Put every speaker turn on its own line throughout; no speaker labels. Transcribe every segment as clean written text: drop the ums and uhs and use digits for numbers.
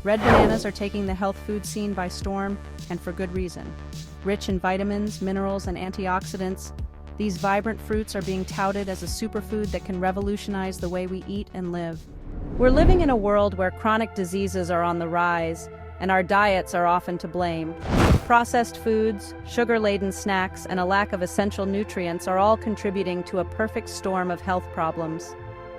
Red bananas are taking the health food scene by storm, and for good reason. Rich in vitamins, minerals, and antioxidants, these vibrant fruits are being touted as a superfood that can revolutionize the way we eat and live. We're living in a world where chronic diseases are on the rise, and our diets are often to blame. Processed foods, sugar-laden snacks, and a lack of essential nutrients are all contributing to a perfect storm of health problems.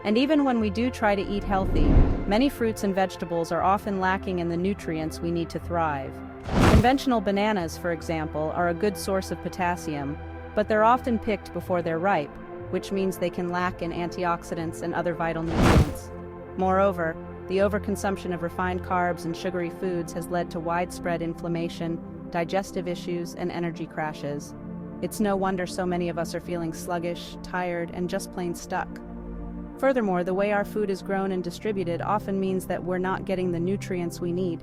And even when we do try to eat healthy, many fruits and vegetables are often lacking in the nutrients we need to thrive. Conventional bananas, for example, are a good source of potassium, but they're often picked before they're ripe, which means they can lack in antioxidants and other vital nutrients. Moreover, the overconsumption of refined carbs and sugary foods has led to widespread inflammation, digestive issues, and energy crashes. It's no wonder so many of us are feeling sluggish, tired, and just plain stuck. Furthermore, the way our food is grown and distributed often means that we're not getting the nutrients we need.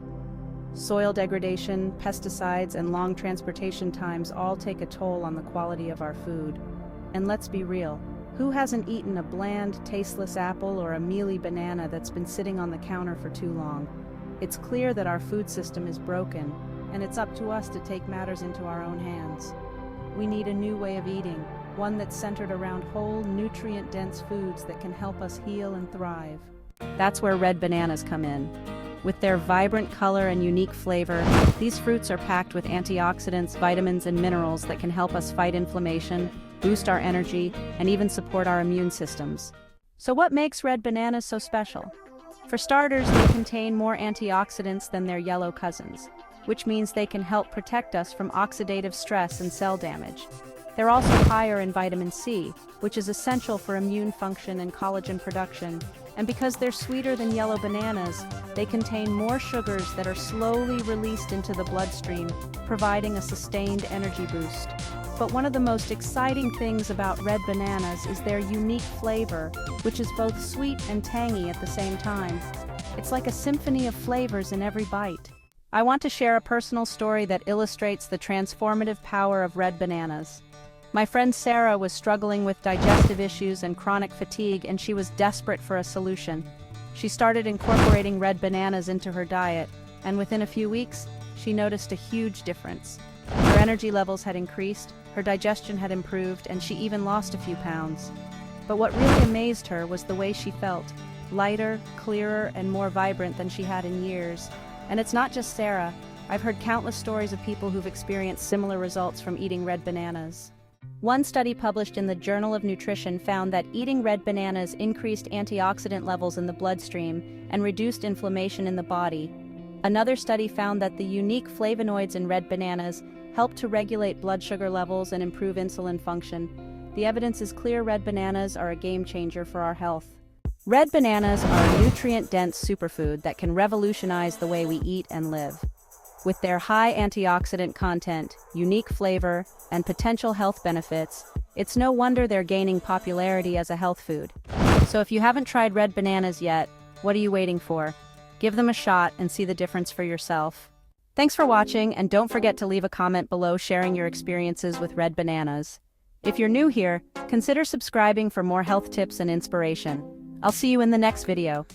Soil degradation, pesticides, and long transportation times all take a toll on the quality of our food. And let's be real, who hasn't eaten a bland, tasteless apple or a mealy banana that's been sitting on the counter for too long? It's clear that our food system is broken, and it's up to us to take matters into our own hands. We need a new way of eating, one that's centered around whole, nutrient-dense foods that can help us heal and thrive. That's where red bananas come in. With their vibrant color and unique flavor, these fruits are packed with antioxidants, vitamins, and minerals that can help us fight inflammation, boost our energy, and even support our immune systems. So what makes red bananas so special? For starters, they contain more antioxidants than their yellow cousins, which means they can help protect us from oxidative stress and cell damage. They're also higher in vitamin C, which is essential for immune function and collagen production. And because they're sweeter than yellow bananas, they contain more sugars that are slowly released into the bloodstream, providing a sustained energy boost. But one of the most exciting things about red bananas is their unique flavor, which is both sweet and tangy at the same time. It's like a symphony of flavors in every bite. I want to share a personal story that illustrates the transformative power of red bananas. My friend Sarah was struggling with digestive issues and chronic fatigue, and she was desperate for a solution. She started incorporating red bananas into her diet, and within a few weeks, she noticed a huge difference. Her energy levels had increased, her digestion had improved, and she even lost a few pounds. But what really amazed her was the way she felt, lighter, clearer, and more vibrant than she had in years. And it's not just Sarah. I've heard countless stories of people who've experienced similar results from eating red bananas. One study published in the Journal of Nutrition found that eating red bananas increased antioxidant levels in the bloodstream and reduced inflammation in the body. Another study found that the unique flavonoids in red bananas help to regulate blood sugar levels and improve insulin function. The evidence is clear: red bananas are a game changer for our health. Red bananas are a nutrient-dense superfood that can revolutionize the way we eat and live. With their high antioxidant content, unique flavor, and potential health benefits, it's no wonder they're gaining popularity as a health food. So if you haven't tried red bananas yet, what are you waiting for? Give them a shot and see the difference for yourself. Thanks for watching, and don't forget to leave a comment below sharing your experiences with red bananas. If you're new here, consider subscribing for more health tips and inspiration. I'll see you in the next video.